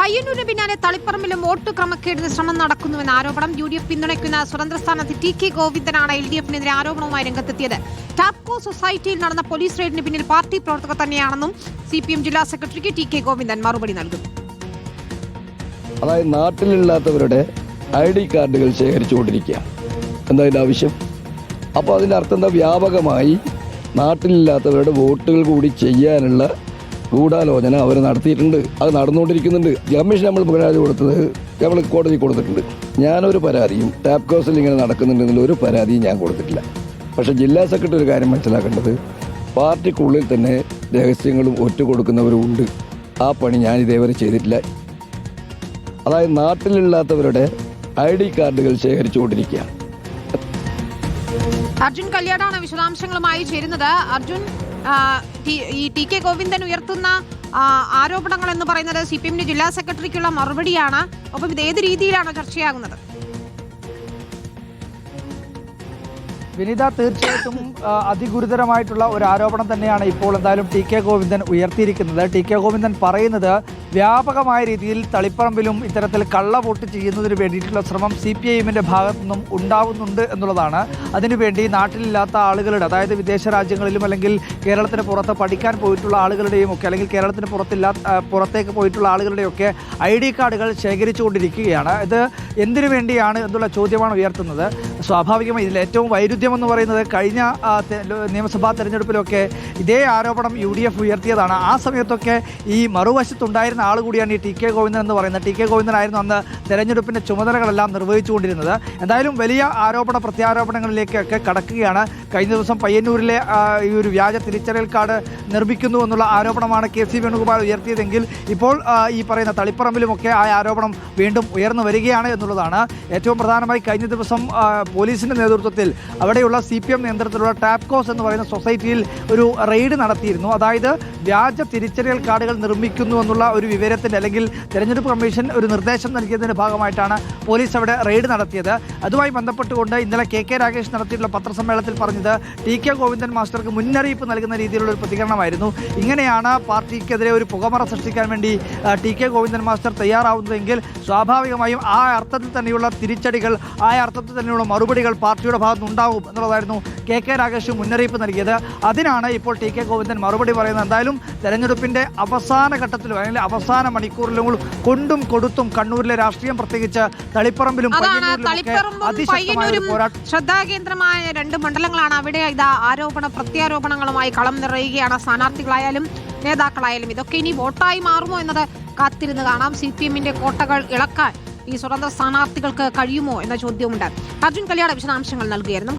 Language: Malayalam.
പയ്യന്നൂരിന് പിന്നാലെ തളിപ്പറമ്പിലും വോട്ട് ക്രമക്കേടിന് ശ്രമം നടക്കുന്നുവെന്ന ആരോപണം. UDF പിന്തുണയ്ക്കുന്ന സ്വതന്ത്ര സ്ഥാനാർത്ഥി TK ഗോവിന്ദനാണ് LDFിനെതിരെ ആരോപണവുമായി രംഗത്തെത്തിയത്. ടാപ്കോ സൊസൈറ്റിയിൽ നടന്ന പോലീസ് റെയ്ഡിന് പിന്നിൽ പാർട്ടി പ്രവർത്തകർ തന്നെയാണെന്നും CPM ജില്ലാ സെക്രട്ടറിക്ക് TK ഗോവിന്ദൻ മറുപടി നൽകുന്നു. അതായത് നാട്ടിലില്ലാത്തവരുടെ ID കാർഡുകൾ ശേഖരിച്ചുകൊണ്ടിരിക്കുക എന്നതിൻ്റെ ആവശ്യം. അപ്പോൾ അതിൻ്റെ അർത്ഥം എന്താ? വ്യാപകമായി നാട്ടിലില്ലാത്തവരുടെ വോട്ടുകൾ കൂടി ചെയ്യാനുള്ള ഗൂഢാലോചന അവർ നടത്തിയിട്ടുണ്ട്. അത് നടന്നുകൊണ്ടിരിക്കുന്നുണ്ട്. കമ്മീഷൻ നമ്മൾ പരാതി കൊടുത്തത് നമ്മൾ കോടതി കൊടുത്തിട്ടുണ്ട്. ഞാനൊരു പരാതിയും ടാപ്കോസിൽ ഇങ്ങനെ നടക്കുന്നുണ്ടെന്നുള്ള ഒരു പരാതിയും ഞാൻ കൊടുത്തിട്ടില്ല. പക്ഷേ ജില്ലാ സെക്രട്ടറി ഒരു കാര്യം മനസ്സിലാക്കേണ്ടത്, പാർട്ടിക്കുള്ളിൽ തന്നെ രഹസ്യങ്ങളും ഒറ്റുകൊടുക്കുന്നവരും ഉണ്ട്. ആ പണി ഞാൻ ഇതേവരെ ചെയ്തിട്ടില്ല. അതായത് നാട്ടിലില്ലാത്തവരുടെ ID കാർഡുകൾ ശേഖരിച്ചുകൊണ്ടിരിക്കുക. അർജുൻ കല്യാടാണ് വിശദാംശങ്ങളുമായി ചേരുന്നത്. അർജുൻ, ഈ TK ഗോവിന്ദൻ ഉയർത്തുന്ന ആരോപണങ്ങൾ എന്ന് പറയുന്നത് CPM ജില്ലാ സെക്രട്ടറിക്കുള്ള മറുപടിയാണ്. അപ്പം ഇത് ഏത് രീതിയിലാണ് ചർച്ചയാകുന്നത്? വിനിത, തീർച്ചയായിട്ടും അതിഗുരുതരമായിട്ടുള്ള ഒരു ആരോപണം തന്നെയാണ് ഇപ്പോൾ എന്തായാലും TK ഗോവിന്ദൻ ഉയർത്തിയിരിക്കുന്നത്. TK ഗോവിന്ദൻ പറയുന്നത് വ്യാപകമായ രീതിയിൽ തളിപ്പറമ്പിലും ഇത്തരത്തിൽ കള്ളവോട്ട് ചെയ്യുന്നതിന് വേണ്ടിയിട്ടുള്ള ശ്രമം CPIMന്റെ ഭാഗത്തു നിന്നും ഉണ്ടാവുന്നുണ്ട് എന്നുള്ളതാണ്. അതിനുവേണ്ടി നാട്ടിലില്ലാത്ത ആളുകളുടെ, അതായത് വിദേശ രാജ്യങ്ങളിലും അല്ലെങ്കിൽ കേരളത്തിന് പുറത്ത് പഠിക്കാൻ പോയിട്ടുള്ള ആളുകളുടെയും ഒക്കെ, അല്ലെങ്കിൽ കേരളത്തിന് പുറത്തേക്ക് പോയിട്ടുള്ള ആളുകളുടെയൊക്കെ ID കാർഡുകൾ ശേഖരിച്ചുകൊണ്ടിരിക്കുകയാണ്. ഇത് എന്തിനു വേണ്ടിയാണ് എന്നുള്ള ചോദ്യമാണ് ഉയർത്തുന്നത്. സ്വാഭാവികമായി ഇതിൽ ഏറ്റവും വൈരുദ്ധ്യമെന്ന് പറയുന്നത് കഴിഞ്ഞ നിയമസഭാ തെരഞ്ഞെടുപ്പിലൊക്കെ ഇതേ ആരോപണം UDF ഉയർത്തിയതാണ്. ആ സമയത്തൊക്കെ ഈ മറുവശത്തുണ്ടായിരുന്ന ആൾ കൂടിയാണ് ഈ TK ഗോവിന്ദൻ എന്ന് പറയുന്നത്. TK ഗോവിന്ദനായിരുന്നു അന്ന് തെരഞ്ഞെടുപ്പിൻ്റെ ചുമതലകളെല്ലാം നിർവഹിച്ചുകൊണ്ടിരുന്നത്. എന്തായാലും വലിയ ആരോപണ പ്രത്യാരോപണങ്ങളിലേക്കൊക്കെ കടക്കുകയാണ്. കഴിഞ്ഞ ദിവസം പയ്യന്നൂരിലെ ഈ ഒരു വ്യാജ തിരിച്ചറിയൽ കാർഡ് നിർമ്മിക്കുന്നു എന്നുള്ള ആരോപണമാണ് KC വേണുഗോപാൽ ഉയർത്തിയതെങ്കിൽ ഇപ്പോൾ ഈ പറയുന്ന തളിപ്പറമ്പിലുമൊക്കെ ആ ആരോപണം വീണ്ടും ഉയർന്നു വരികയാണ് എന്നുള്ളതാണ്. ഏറ്റവും പ്രധാനമായി കഴിഞ്ഞ ദിവസം പോലീസിൻ്റെ നേതൃത്വത്തിൽ അവിടെയുള്ള CPM നേതൃത്വത്തിലുള്ള ടാപ്കോസ് എന്ന് പറയുന്ന സൊസൈറ്റിയിൽ ഒരു റെയ്ഡ് നടത്തിയിരുന്നു. അതായത് വ്യാജ തിരിച്ചറിയൽ കാർഡുകൾ നിർമ്മിക്കുന്നു എന്നുള്ള ഒരു വിവരത്തിൻ്റെ, അല്ലെങ്കിൽ തെരഞ്ഞെടുപ്പ് കമ്മീഷൻ ഒരു നിർദ്ദേശം നൽകിയതിൻ്റെ ഭാഗമായിട്ടാണ് പോലീസ് അവിടെ റെയ്ഡ് നടത്തിയത്. അതുമായി ബന്ധപ്പെട്ടുകൊണ്ട് ഇന്നലെ KK രാഗേഷ് നടത്തിയിട്ടുള്ള പത്രസമ്മേളനത്തിൽ പറഞ്ഞത് TK ഗോവിന്ദൻ മാസ്റ്റർക്ക് മുന്നറിയിപ്പ് നൽകുന്ന രീതിയിലുള്ള ഒരു പ്രതികരണമായിരുന്നു. ഇങ്ങനെയാണ് പാർട്ടിക്കെതിരെ ഒരു പുകമറ സൃഷ്ടിക്കാൻ വേണ്ടി TK ഗോവിന്ദൻ മാസ്റ്റർ തയ്യാറാവുന്നതെങ്കിൽ സ്വാഭാവികമായും ആ അർത്ഥത്തിൽ തന്നെയുള്ള തിരിച്ചടികൾ, ആ അർത്ഥത്തിൽ തന്നെയുള്ള മറുപടികൾ പാർട്ടിയുടെ ഭാഗത്ത് ഉണ്ടാവും എന്നുള്ളതായിരുന്നു KK രാഗേഷ് മുന്നറിയിപ്പ് നൽകിയത്. അതിനാണ് ഇപ്പോൾ TK ഗോവിന്ദൻ മറുപടി പറയുന്നത്. എന്തായാലും തെരഞ്ഞെടുപ്പിൻ്റെ അവസാന ഘട്ടത്തിലും അല്ലെങ്കിൽ അവസാന മണിക്കൂറിലും കൊണ്ടും കൊടുത്തും കണ്ണൂരിലെ രാഷ്ട്രീയം, പ്രത്യേകിച്ച് തളിപ്പറമ്പിലും ശ്രദ്ധാകേന്ദ്രമായ രണ്ട് മണ്ഡലങ്ങളാണ്. അവിടെ ഇതാ ആരോപണ പ്രത്യാരോപണങ്ങളുമായി കളം നിറയുകയാണ്. സ്ഥാനാർത്ഥികളായാലും നേതാക്കളായാലും ഇതൊക്കെ ഇനി വോട്ടായി മാറുമോ എന്നത് കാത്തിരുന്ന് കാണാം. CPMന്റെ കോട്ടകൾ ഇളക്കാൻ ഈ സ്വതന്ത്ര സ്ഥാനാർത്ഥികൾക്ക് കഴിയുമോ എന്ന ചോദ്യമുണ്ട്. അർജുൻ കല്യാട വിശദാംശങ്ങൾ നൽകുകയായിരുന്നു.